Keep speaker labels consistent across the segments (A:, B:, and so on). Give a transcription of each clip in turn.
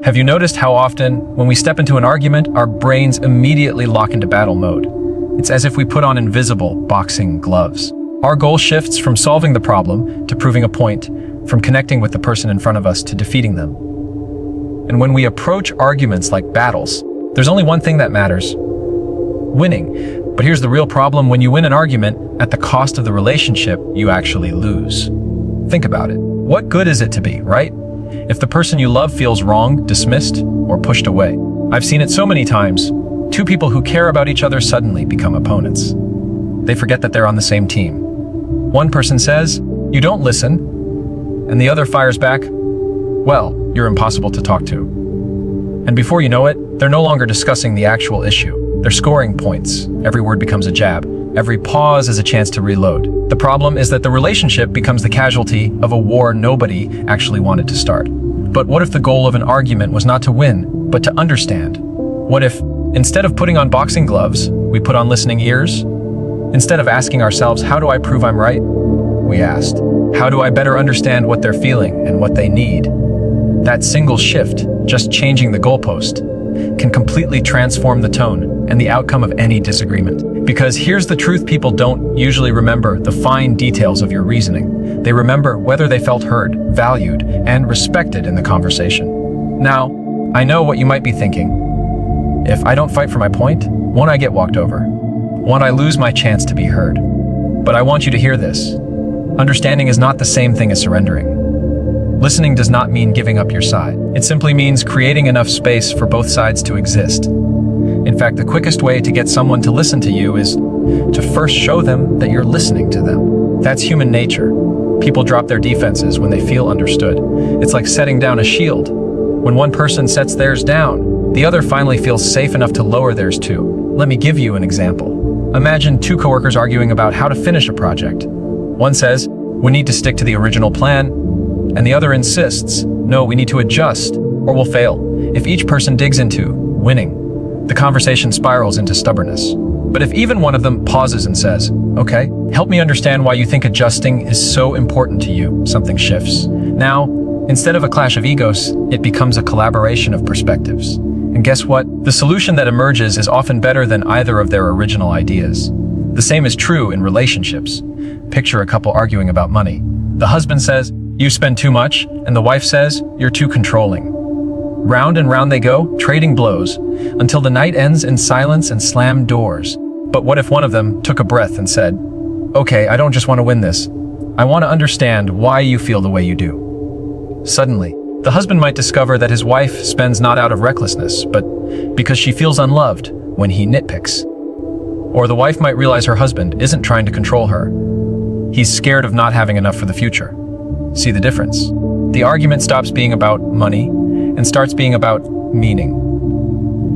A: Have you noticed how often, when we step into an argument, our brains immediately lock into battle mode? It's as if we put on invisible boxing gloves. Our goal shifts from solving the problem to proving a point, from connecting with the person in front of us to defeating them. And when we approach arguments like battles, there's only one thing that matters: winning. But here's the real problem: when you win an argument at the cost of the relationship, you actually lose. Think about it. What good is it to be, right? If the person you love feels wronged, dismissed, or pushed away. I've seen it so many times. Two people who care about each other suddenly become opponents. They forget that they're on the same team. One person says, "You don't listen," and the other fires back, "Well, you're impossible to talk to." And before you know it, they're no longer discussing the actual issue. They're scoring points. Every word becomes a jab. Every pause is a chance to reload. The problem is that the relationship becomes the casualty of a war nobody actually wanted to start. But what if the goal of an argument was not to win, but to understand? What if, instead of putting on boxing gloves, we put on listening ears? Instead of asking ourselves, "How do I prove I'm right?" we asked, "How do I better understand what they're feeling and what they need?" That single shift, just changing the goalpost, can completely transform the tone and the outcome of any disagreement. Because here's the truth: people don't usually remember the fine details of your reasoning. They remember whether they felt heard, valued, and respected in the conversation. Now, I know what you might be thinking. If I don't fight for my point, won't I get walked over? Won't I lose my chance to be heard? But I want you to hear this. Understanding is not the same thing as surrendering. Listening does not mean giving up your side. It simply means creating enough space for both sides to exist. In fact, the quickest way to get someone to listen to you is to first show them that you're listening to them. That's human nature. People drop their defenses when they feel understood. It's like setting down a shield. When one person sets theirs down, the other finally feels safe enough to lower theirs too. Let me give you an example. Imagine two coworkers arguing about how to finish a project. One says, "We need to stick to the original plan," and the other insists, "No, we need to adjust, or we'll fail." If each person digs into winning, the conversation spirals into stubbornness. But if even one of them pauses and says, "Okay, help me understand why you think adjusting is so important to you," something shifts. Now, instead of a clash of egos, it becomes a collaboration of perspectives. And guess what? The solution that emerges is often better than either of their original ideas. The same is true in relationships. Picture a couple arguing about money. The husband says, "You spend too much," and the wife says, "You're too controlling." Round and round they go, trading blows, until the night ends in silence and slammed doors. But what if one of them took a breath and said, "Okay, I don't just want to win this. I want to understand why you feel the way you do." Suddenly, the husband might discover that his wife spends not out of recklessness, but because she feels unloved when he nitpicks. Or the wife might realize her husband isn't trying to control her. He's scared of not having enough for the future. See the difference? The argument stops being about money and starts being about meaning.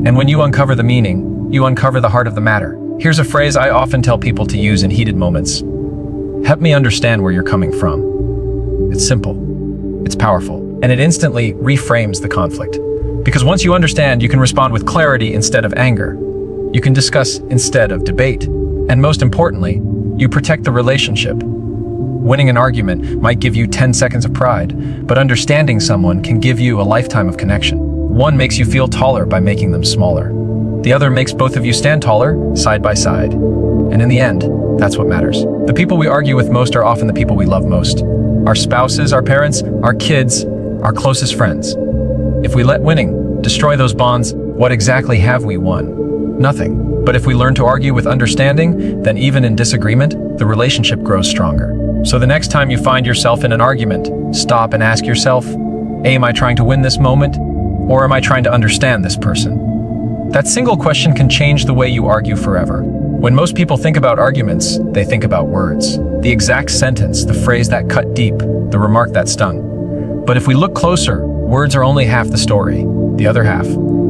A: And when you uncover the meaning, you uncover the heart of the matter. Here's a phrase I often tell people to use in heated moments. Help me understand where you're coming from. It's simple, it's powerful, and it instantly reframes the conflict. Because once you understand, you can respond with clarity instead of anger. You can discuss instead of debate. And most importantly, you protect the relationship. Winning an argument might give you 10 seconds of pride, but understanding someone can give you a lifetime of connection. One makes you feel taller by making them smaller. The other makes both of you stand taller, side by side. And in the end, that's what matters. The people we argue with most are often the people we love most. Our spouses, our parents, our kids, our closest friends. If we let winning destroy those bonds, what exactly have we won? Nothing. But if we learn to argue with understanding, then even in disagreement, the relationship grows stronger. So the next time you find yourself in an argument, stop and ask yourself, am I trying to win this moment? Or am I trying to understand this person? That single question can change the way you argue forever. When most people think about arguments, they think about words. The exact sentence, the phrase that cut deep, the remark that stung. But if we look closer, words are only half the story. The other half,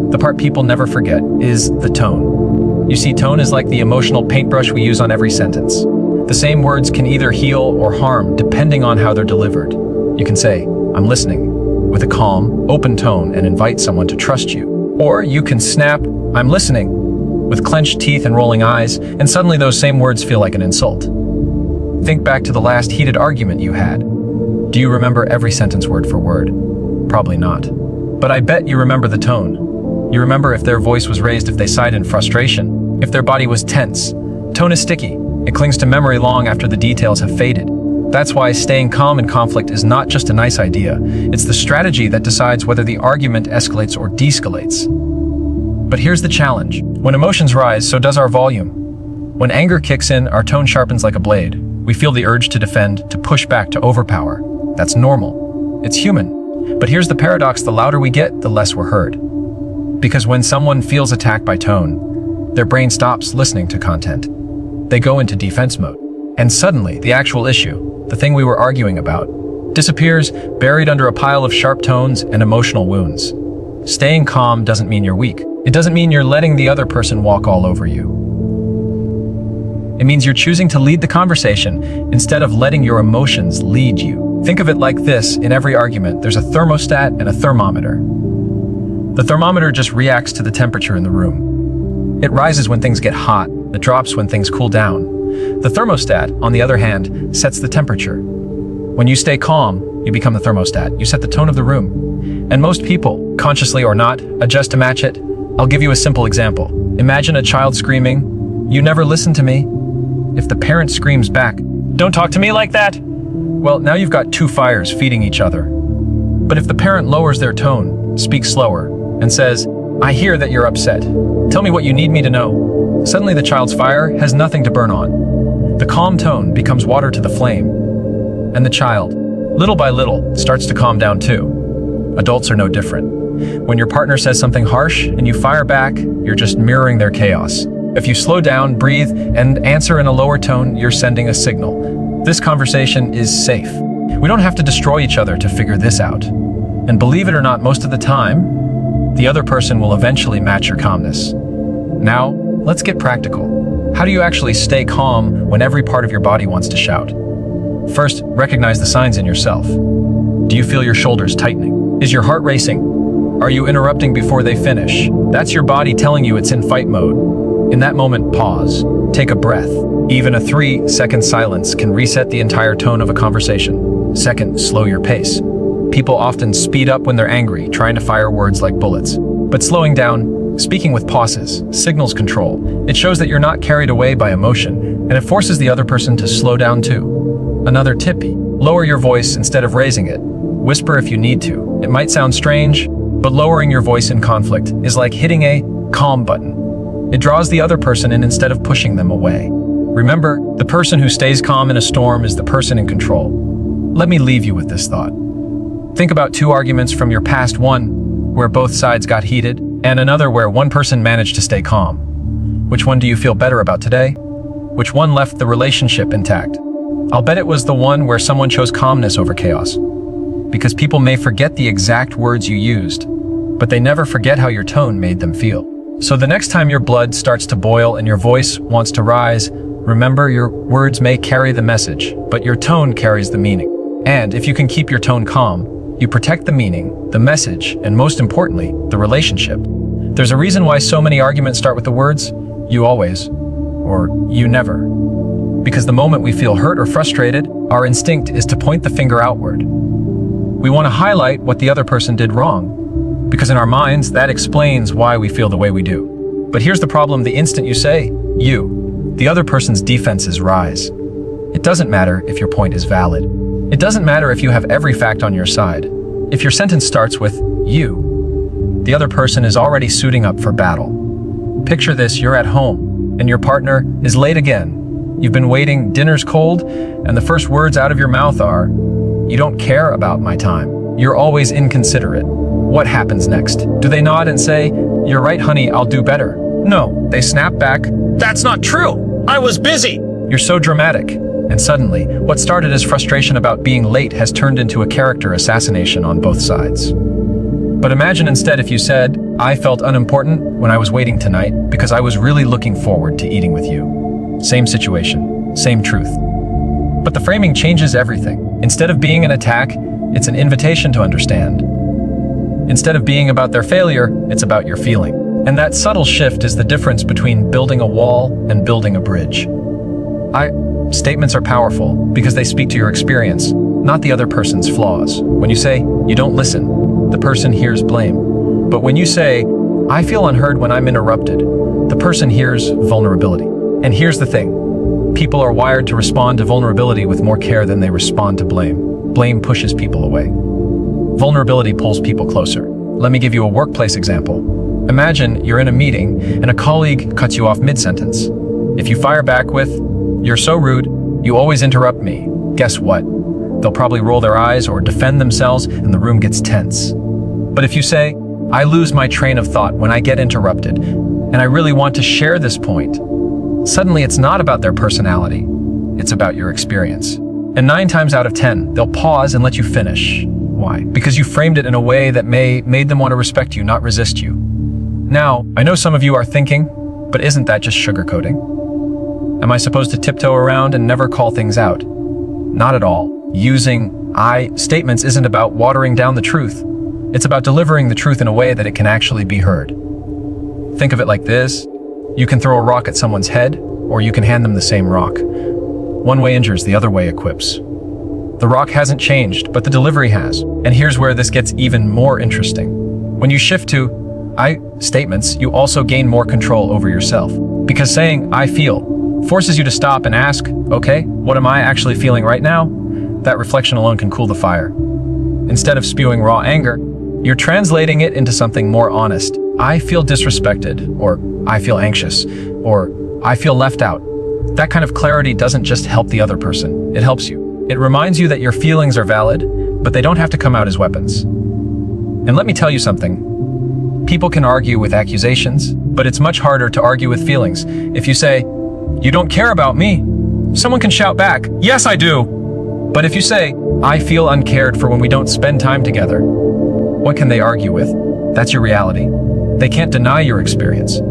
A: the part people never forget, is the tone. You see, tone is like the emotional paintbrush we use on every sentence. The same words can either heal or harm depending on how they're delivered. You can say, "I'm listening," with a calm, open tone and invite someone to trust you. Or you can snap, "I'm listening," with clenched teeth and rolling eyes, and suddenly those same words feel like an insult. Think back to the last heated argument you had. Do you remember every sentence word for word? Probably not. But I bet you remember the tone. You remember if their voice was raised, if they sighed in frustration, if their body was tense. Tone is sticky. It clings to memory long after the details have faded. That's why staying calm in conflict is not just a nice idea. It's the strategy that decides whether the argument escalates or de-escalates. But here's the challenge. When emotions rise, so does our volume. When anger kicks in, our tone sharpens like a blade. We feel the urge to defend, to push back, to overpower. That's normal. It's human. But here's the paradox: the louder we get, the less we're heard. Because when someone feels attacked by tone, their brain stops listening to content. They go into defense mode. And suddenly, the actual issue, the thing we were arguing about, disappears, buried under a pile of sharp tones and emotional wounds. Staying calm doesn't mean you're weak. It doesn't mean you're letting the other person walk all over you. It means you're choosing to lead the conversation instead of letting your emotions lead you. Think of it like this: in every argument, there's a thermostat and a thermometer. The thermometer just reacts to the temperature in the room. It rises when things get hot, it drops when things cool down. The thermostat, on the other hand, sets the temperature. When you stay calm, you become the thermostat. You set the tone of the room. And most people, consciously or not, adjust to match it. I'll give you a simple example. Imagine a child screaming, "You never listen to me." If the parent screams back, "Don't talk to me like that," well, now you've got two fires feeding each other. But if the parent lowers their tone, speaks slower, and says, "I hear that you're upset. Tell me what you need me to know," suddenly the child's fire has nothing to burn on. The calm tone becomes water to the flame. And the child, little by little, starts to calm down too. Adults are no different. When your partner says something harsh and you fire back, you're just mirroring their chaos. If you slow down, breathe, and answer in a lower tone, you're sending a signal. This conversation is safe. We don't have to destroy each other to figure this out. And believe it or not, most of the time, the other person will eventually match your calmness. Now, let's get practical. How do you actually stay calm when every part of your body wants to shout? First, recognize the signs in yourself. Do you feel your shoulders tightening? Is your heart racing? Are you interrupting before they finish? That's your body telling you it's in fight mode. In that moment, pause. Take a breath. Even a 3-second silence can reset the entire tone of a conversation. Second, slow your pace. People often speed up when they're angry, trying to fire words like bullets. But slowing down, speaking with pauses, signals control. It shows that you're not carried away by emotion, and it forces the other person to slow down too. Another tip: lower your voice instead of raising it. Whisper if you need to. It might sound strange, but lowering your voice in conflict is like hitting a calm button. It draws the other person in instead of pushing them away. Remember, the person who stays calm in a storm is the person in control. Let me leave you with this thought. Think about two arguments from your past: one where both sides got heated, and another where one person managed to stay calm. Which one do you feel better about today? Which one left the relationship intact? I'll bet it was the one where someone chose calmness over chaos. Because people may forget the exact words you used, but they never forget how your tone made them feel. So the next time your blood starts to boil and your voice wants to rise, remember, your words may carry the message, but your tone carries the meaning. And if you can keep your tone calm, you protect the meaning, the message, and most importantly, the relationship. There's a reason why so many arguments start with the words, "you always," or "you never." Because the moment we feel hurt or frustrated, our instinct is to point the finger outward. We want to highlight what the other person did wrong, because in our minds, that explains why we feel the way we do. But here's the problem: the instant you say, "you," the other person's defenses rise. It doesn't matter if your point is valid. It doesn't matter if you have every fact on your side. If your sentence starts with "you," the other person is already suiting up for battle. Picture this: you're at home, and your partner is late again. You've been waiting, dinner's cold, and the first words out of your mouth are, "You don't care about my time. You're always inconsiderate." What happens next? Do they nod and say, "You're right, honey, I'll do better"? No, they snap back, "That's not true. I was busy." You're so dramatic. And suddenly, what started as frustration about being late has turned into a character assassination on both sides. But imagine instead if you said, "I felt unimportant when I was waiting tonight because I was really looking forward to eating with you." Same situation, same truth. But the framing changes everything. Instead of being an attack, it's an invitation to understand. Instead of being about their failure, it's about your feeling. And that subtle shift is the difference between building a wall and building a bridge. Statements are powerful because they speak to your experience, not the other person's flaws. When you say, "You don't listen," the person hears blame. But when you say, I feel unheard when I'm interrupted, the person hears vulnerability. And here's the thing. People are wired to respond to vulnerability with more care than they respond to blame. Blame pushes people away. Vulnerability pulls people closer. Let me give you a workplace example. Imagine you're in a meeting and a colleague cuts you off mid-sentence. If you fire back with, "You're so rude, you always interrupt me," guess what? They'll probably roll their eyes or defend themselves and the room gets tense. But if you say, "I lose my train of thought when I get interrupted, and I really want to share this point," suddenly it's not about their personality, it's about your experience. And 9 times out of 10, they'll pause and let you finish. Why? Because you framed it in a way that made them want to respect you, not resist you. Now, I know some of you are thinking, but isn't that just sugarcoating? Am I supposed to tiptoe around and never call things out? Not at all. Using I statements isn't about watering down the truth. It's about delivering the truth in a way that it can actually be heard. Think of it like this. You can throw a rock at someone's head, or you can hand them the same rock. One way injures, the other way equips. The rock hasn't changed, but the delivery has. And here's where this gets even more interesting. When you shift to I statements, you also gain more control over yourself. Because saying I feel forces you to stop and ask, okay, what am I actually feeling right now? That reflection alone can cool the fire. Instead of spewing raw anger, you're translating it into something more honest. I feel disrespected, or I feel anxious, or I feel left out. That kind of clarity doesn't just help the other person, it helps you. It reminds you that your feelings are valid, but they don't have to come out as weapons. And let me tell you something. People can argue with accusations, but it's much harder to argue with feelings. If you say, "You don't care about me," someone can shout back, "Yes, I do." But if you say, "I feel uncared for when we don't spend time together," what can they argue with? That's your reality. They can't deny your experience.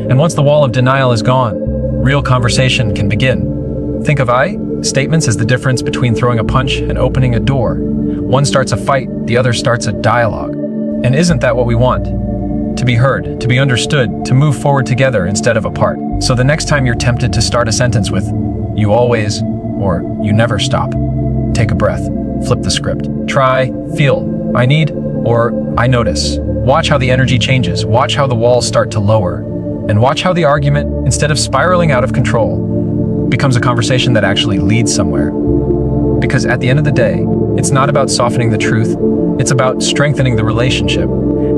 A: And once the wall of denial is gone, real conversation can begin. Think of I statements as the difference between throwing a punch and opening a door. One starts a fight, the other starts a dialogue. And isn't that what we want? To be heard, to be understood, to move forward together instead of apart. So the next time you're tempted to start a sentence with, "You always," or "You never stop," take a breath, flip the script. Try, feel, "I need," or "I notice." Watch how the energy changes, watch how the walls start to lower, and watch how the argument, instead of spiraling out of control, becomes a conversation that actually leads somewhere. Because at the end of the day, it's not about softening the truth, it's about strengthening the relationship.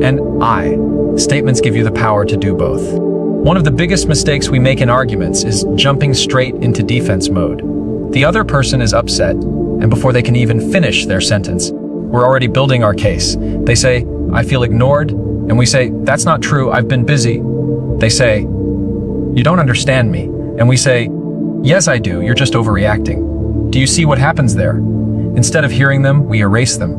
A: And I statements give you the power to do both. One of the biggest mistakes we make in arguments is jumping straight into defense mode. The other person is upset, and before they can even finish their sentence, we're already building our case. They say, "I feel ignored," and we say, "That's not true, I've been busy." They say, "You don't understand me," and we say, "Yes, I do, you're just overreacting." Do you see what happens there? Instead of hearing them, we erase them.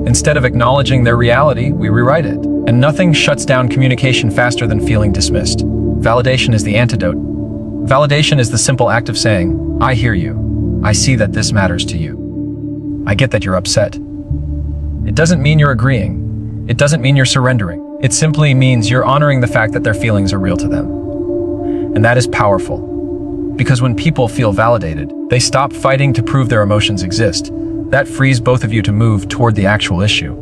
A: Instead of acknowledging their reality, we rewrite it. And nothing shuts down communication faster than feeling dismissed. Validation is the antidote. Validation is the simple act of saying, "I hear you. I see that this matters to you. I get that you're upset." It doesn't mean you're agreeing. It doesn't mean you're surrendering. It simply means you're honoring the fact that their feelings are real to them. And that is powerful. Because when people feel validated, they stop fighting to prove their emotions exist. That frees both of you to move toward the actual issue.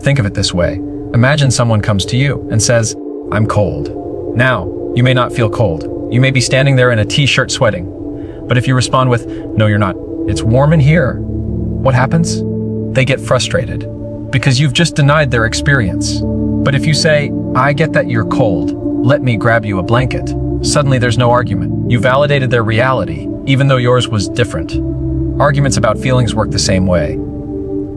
A: Think of it this way. Imagine someone comes to you and says, "I'm cold." Now, you may not feel cold. You may be standing there in a t-shirt sweating. But if you respond with, "No, you're not. It's warm in here," what happens? They get frustrated because you've just denied their experience. But if you say, "I get that you're cold. Let me grab you a blanket," suddenly there's no argument. You validated their reality, even though yours was different. Arguments about feelings work the same way.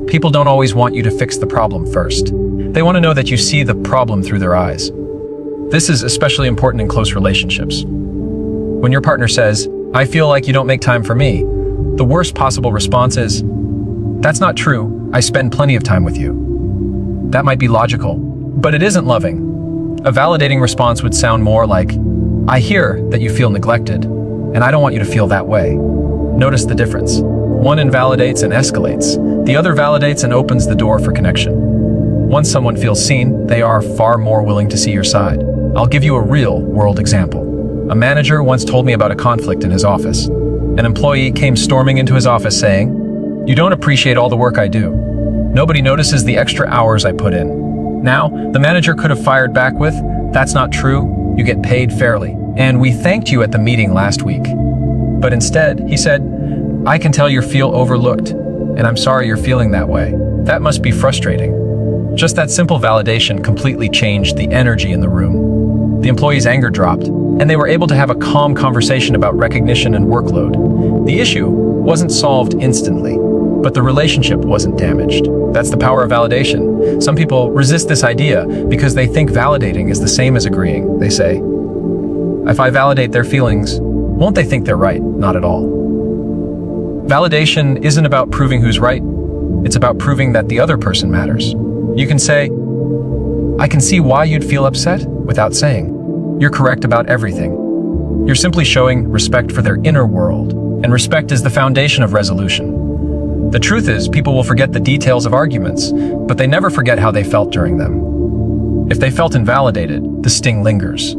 A: People don't always want you to fix the problem first. They want to know that you see the problem through their eyes. This is especially important in close relationships. When your partner says, "I feel like you don't make time for me," the worst possible response is, "That's not true. I spend plenty of time with you." That might be logical, but it isn't loving. A validating response would sound more like, "I hear that you feel neglected, and I don't want you to feel that way." Notice the difference. One invalidates and escalates. The other validates and opens the door for connection. Once someone feels seen, they are far more willing to see your side. I'll give you a real-world example. A manager once told me about a conflict in his office. An employee came storming into his office saying, "You don't appreciate all the work I do." Nobody notices the extra hours I put in. Now, the manager could have fired back with, "That's not true, you get paid fairly. And we thanked you at the meeting last week." But instead, he said, "I can tell you feel overlooked, and I'm sorry you're feeling that way. That must be frustrating." Just that simple validation completely changed the energy in the room. The employee's anger dropped, and they were able to have a calm conversation about recognition and workload. The issue wasn't solved instantly, but the relationship wasn't damaged. That's the power of validation. Some people resist this idea because they think validating is the same as agreeing. They say, "If I validate their feelings, won't they think they're right?" Not at all. Validation isn't about proving who's right. It's about proving that the other person matters. You can say, "I can see why you'd feel upset," without saying, "You're correct about everything." You're simply showing respect for their inner world, and respect is the foundation of resolution. The truth is, people will forget the details of arguments, but they never forget how they felt during them. If they felt invalidated, the sting lingers.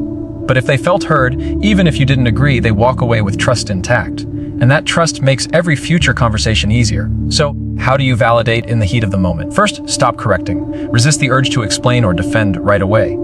A: But if they felt heard, even if you didn't agree, they walk away with trust intact. And that trust makes every future conversation easier. So, how do you validate in the heat of the moment? First, stop correcting. Resist the urge to explain or defend right away.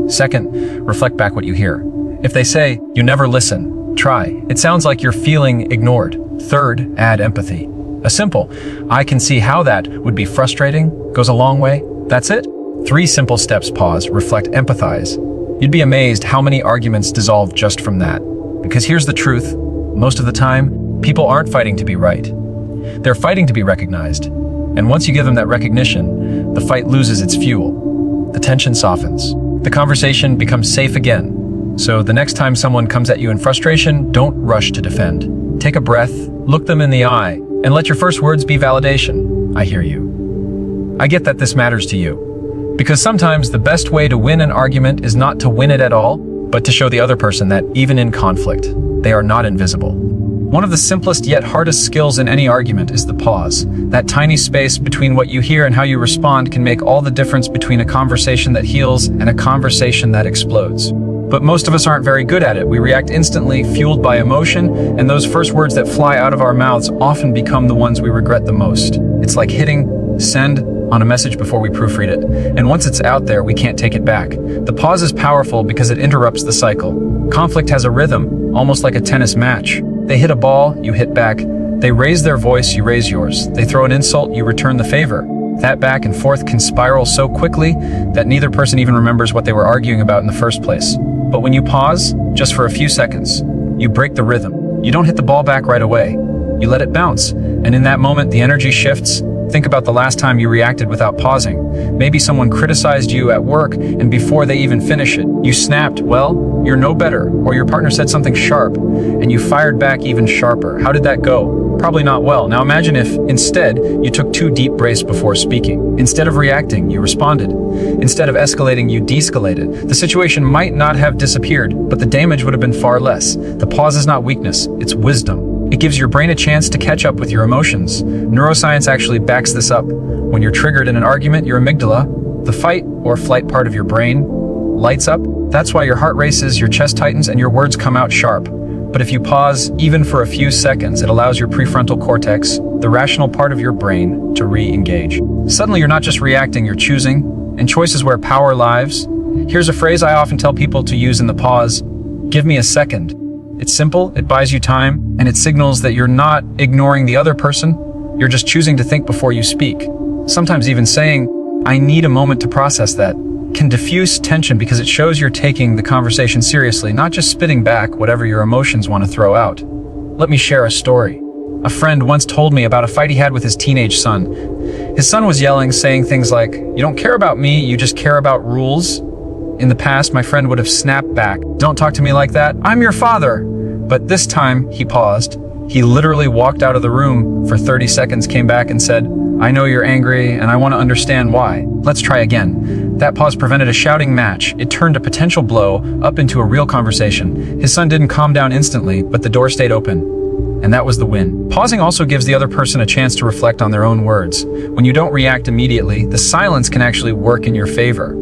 A: Second, reflect back what you hear. If they say, "You never listen," try. It sounds like you're feeling ignored. Third, add empathy. A simple, "I can see how that would be frustrating," goes a long way. That's it. 3 simple steps: pause, reflect, empathize. You'd be amazed how many arguments dissolve just from that. Because here's the truth. Most of the time, people aren't fighting to be right. They're fighting to be recognized. And once you give them that recognition, the fight loses its fuel. The tension softens. The conversation becomes safe again. So the next time someone comes at you in frustration, don't rush to defend. Take a breath, look them in the eye, and let your first words be validation. "I hear you. I get that this matters to you." Because sometimes the best way to win an argument is not to win it at all, but to show the other person that even in conflict, they are not invisible. One of the simplest yet hardest skills in any argument is the pause. That tiny space between what you hear and how you respond can make all the difference between a conversation that heals and a conversation that explodes. But most of us aren't very good at it. We react instantly, fueled by emotion, and those first words that fly out of our mouths often become the ones we regret the most. It's like hitting send on a message before we proofread it. And once it's out there, we can't take it back. The pause is powerful because it interrupts the cycle. Conflict has a rhythm, almost like a tennis match. They hit a ball, you hit back. They raise their voice, you raise yours. They throw an insult, you return the favor. That back and forth can spiral so quickly that neither person even remembers what they were arguing about in the first place. But when you pause, just for a few seconds, you break the rhythm. You don't hit the ball back right away. You let it bounce. And in that moment, the energy shifts. Think about the last time you reacted without pausing. Maybe someone criticized you at work, and before they even finish it, you snapped, "Well, you're no better," or your partner said something sharp, and you fired back even sharper. How did that go? Probably not well. Now imagine if, instead, you took 2 deep breaths before speaking. Instead of reacting, you responded. Instead of escalating, you de-escalated. The situation might not have disappeared, but the damage would have been far less. The pause is not weakness, it's wisdom. It gives your brain a chance to catch up with your emotions. Neuroscience actually backs this up. When you're triggered in an argument, your amygdala, the fight or flight part of your brain, lights up. That's why your heart races, your chest tightens, and your words come out sharp. But if you pause, even for a few seconds, it allows your prefrontal cortex, the rational part of your brain, to re-engage. Suddenly, you're not just reacting, you're choosing, and choice is where power lies. Here's a phrase I often tell people to use in the pause: "Give me a second." It's simple, it buys you time, and it signals that you're not ignoring the other person, you're just choosing to think before you speak. Sometimes even saying, "I need a moment to process that," can diffuse tension because it shows you're taking the conversation seriously, not just spitting back whatever your emotions want to throw out. Let me share a story. A friend once told me about a fight he had with his teenage son. His son was yelling, saying things like, "You don't care about me, you just care about rules." In the past, my friend would have snapped back, "Don't talk to me like that, I'm your father." But this time, he paused. He literally walked out of the room for 30 seconds, came back and said, "I know you're angry and I want to understand why. Let's try again." That pause prevented a shouting match. It turned a potential blow up into a real conversation. His son didn't calm down instantly, but the door stayed open. And that was the win. Pausing also gives the other person a chance to reflect on their own words. When you don't react immediately, the silence can actually work in your favor.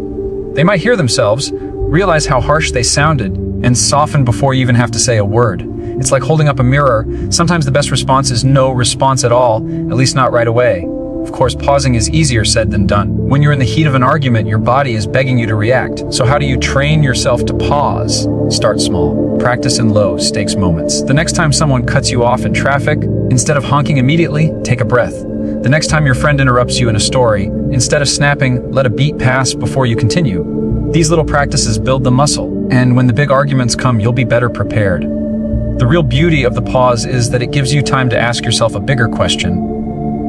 A: They might hear themselves, realize how harsh they sounded, and soften before you even have to say a word. It's like holding up a mirror. Sometimes the best response is no response at all, at least not right away. Of course, pausing is easier said than done. When you're in the heat of an argument, your body is begging you to react. So how do you train yourself to pause? Start small. Practice in low stakes moments. The next time someone cuts you off in traffic, instead of honking immediately, take a breath. The next time your friend interrupts you in a story, instead of snapping, let a beat pass before you continue. These little practices build the muscle, and when the big arguments come, you'll be better prepared. The real beauty of the pause is that it gives you time to ask yourself a bigger question.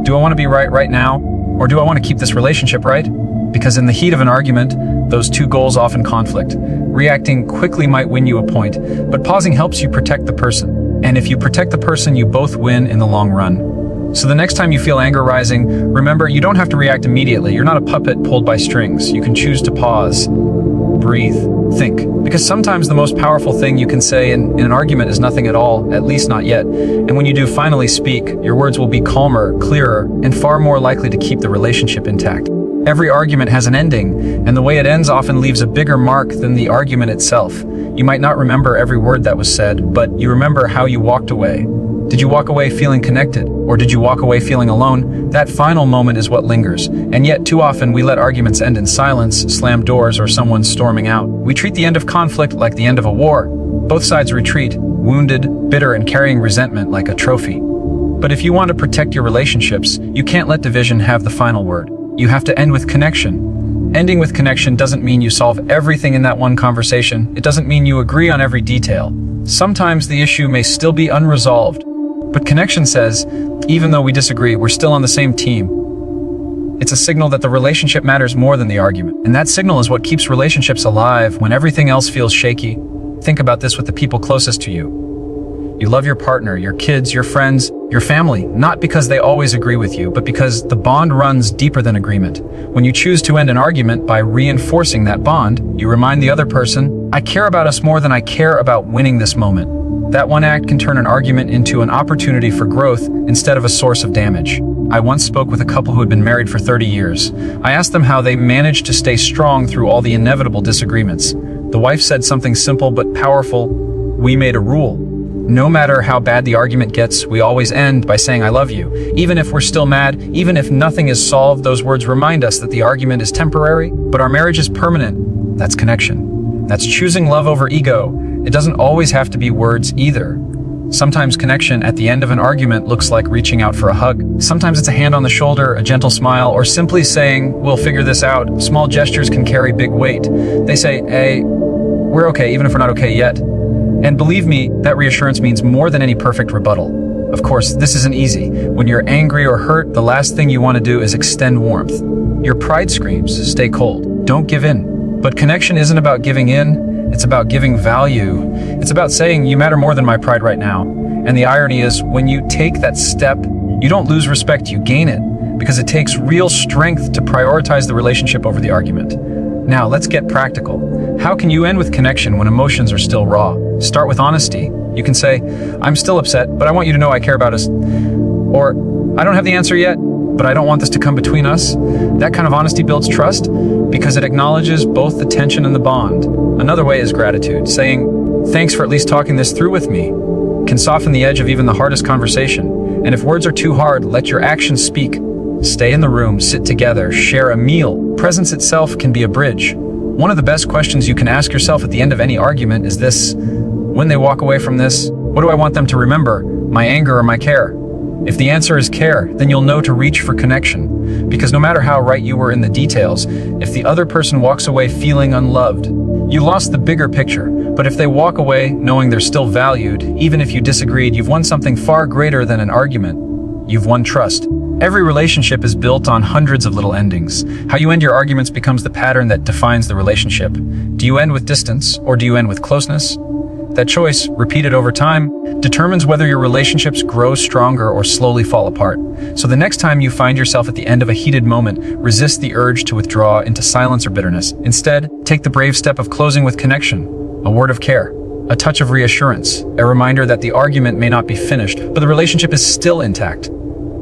A: Do I want to be right now? Or do I want to keep this relationship right? Because in the heat of an argument, those two goals often conflict. Reacting quickly might win you a point, but pausing helps you protect the person. And if you protect the person, you both win in the long run. So the next time you feel anger rising, remember, you don't have to react immediately. You're not a puppet pulled by strings. You can choose to pause, breathe, think. Because sometimes the most powerful thing you can say in an argument is nothing at all, at least not yet. And when you do finally speak, your words will be calmer, clearer, and far more likely to keep the relationship intact. Every argument has an ending, and the way it ends often leaves a bigger mark than the argument itself. You might not remember every word that was said, but you remember how you walked away. Did you walk away feeling connected, or did you walk away feeling alone? That final moment is what lingers. And yet, too often, we let arguments end in silence, slam doors, or someone storming out. We treat the end of conflict like the end of a war. Both sides retreat, wounded, bitter, and carrying resentment like a trophy. But if you want to protect your relationships, you can't let division have the final word. You have to end with connection. Ending with connection doesn't mean you solve everything in that one conversation. It doesn't mean you agree on every detail. Sometimes the issue may still be unresolved. But connection says, even though we disagree, we're still on the same team. It's a signal that the relationship matters more than the argument. And that signal is what keeps relationships alive when everything else feels shaky. Think about this with the people closest to you. You love your partner, your kids, your friends, your family, not because they always agree with you, but because the bond runs deeper than agreement. When you choose to end an argument by reinforcing that bond, you remind the other person, I care about us more than I care about winning this moment. That one act can turn an argument into an opportunity for growth instead of a source of damage. I once spoke with a couple who had been married for 30 years. I asked them how they managed to stay strong through all the inevitable disagreements. The wife said something simple but powerful. We made a rule. No matter how bad the argument gets, we always end by saying I love you. Even if we're still mad, even if nothing is solved, those words remind us that the argument is temporary, but our marriage is permanent. That's connection. That's choosing love over ego. It doesn't always have to be words either. Sometimes connection at the end of an argument looks like reaching out for a hug. Sometimes it's a hand on the shoulder, a gentle smile, or simply saying, we'll figure this out. Small gestures can carry big weight. They say, hey, we're okay, even if we're not okay yet. And believe me, that reassurance means more than any perfect rebuttal. Of course, this isn't easy. When you're angry or hurt, the last thing you want to do is extend warmth. Your pride screams, stay cold. Don't give in. But connection isn't about giving in. It's about giving value. It's about saying, you matter more than my pride right now. And the irony is, when you take that step, you don't lose respect, you gain it. Because it takes real strength to prioritize the relationship over the argument. Now, let's get practical. How can you end with connection when emotions are still raw? Start with honesty. You can say, I'm still upset, but I want you to know I care about us. Or, I don't have the answer yet, but I don't want this to come between us. That kind of honesty builds trust because it acknowledges both the tension and the bond. Another way is gratitude. Saying, thanks for at least talking this through with me, can soften the edge of even the hardest conversation. And if words are too hard, let your actions speak. Stay in the room, sit together, share a meal. Presence itself can be a bridge. One of the best questions you can ask yourself at the end of any argument is this: when they walk away from this, what do I want them to remember? My anger or my care? If the answer is care, then you'll know to reach for connection. Because no matter how right you were in the details, if the other person walks away feeling unloved, you lost the bigger picture. But if they walk away knowing they're still valued, even if you disagreed, you've won something far greater than an argument. You've won trust. Every relationship is built on hundreds of little endings. How you end your arguments becomes the pattern that defines the relationship. Do you end with distance, or do you end with closeness? That choice, repeated over time, determines whether your relationships grow stronger or slowly fall apart. So the next time you find yourself at the end of a heated moment, resist the urge to withdraw into silence or bitterness. Instead, take the brave step of closing with connection, a word of care, a touch of reassurance, a reminder that the argument may not be finished, but the relationship is still intact.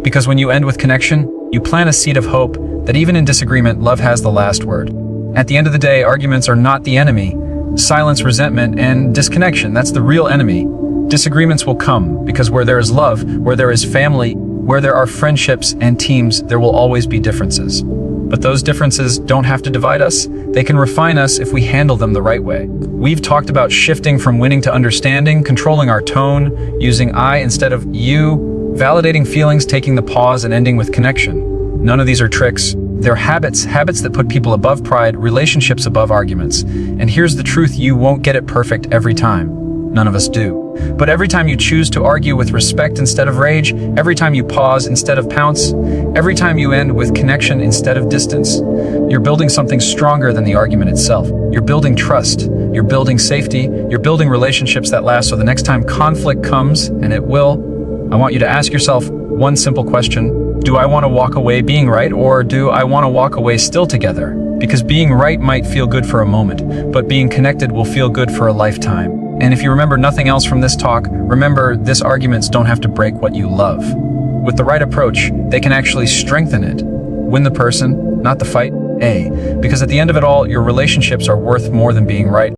A: Because when you end with connection, you plant a seed of hope that even in disagreement, love has the last word. At the end of the day, arguments are not the enemy. Silence, resentment, and disconnection, that's the real enemy. Disagreements will come because where there is love, where there is family, Where there are friendships and teams, there will always be differences. But those differences don't have to divide us. They can refine us if we handle them the right way. We've talked about shifting from winning to understanding, controlling our tone, using I instead of you, validating feelings, taking the pause, and ending with connection. None of these are tricks. They're habits that put people above pride, relationships above arguments. And here's the truth, you won't get it perfect every time. None of us do. But every time you choose to argue with respect instead of rage, every time you pause instead of pounce, every time you end with connection instead of distance, you're building something stronger than the argument itself. You're building trust, you're building safety, you're building relationships that last, so the next time conflict comes, and it will, I want you to ask yourself one simple question. Do I want to walk away being right, or do I want to walk away still together? Because being right might feel good for a moment, but being connected will feel good for a lifetime. And if you remember nothing else from this talk, remember this: arguments don't have to break what you love. With the right approach, they can actually strengthen it. Win the person, not the fight. Because at the end of it all, your relationships are worth more than being right.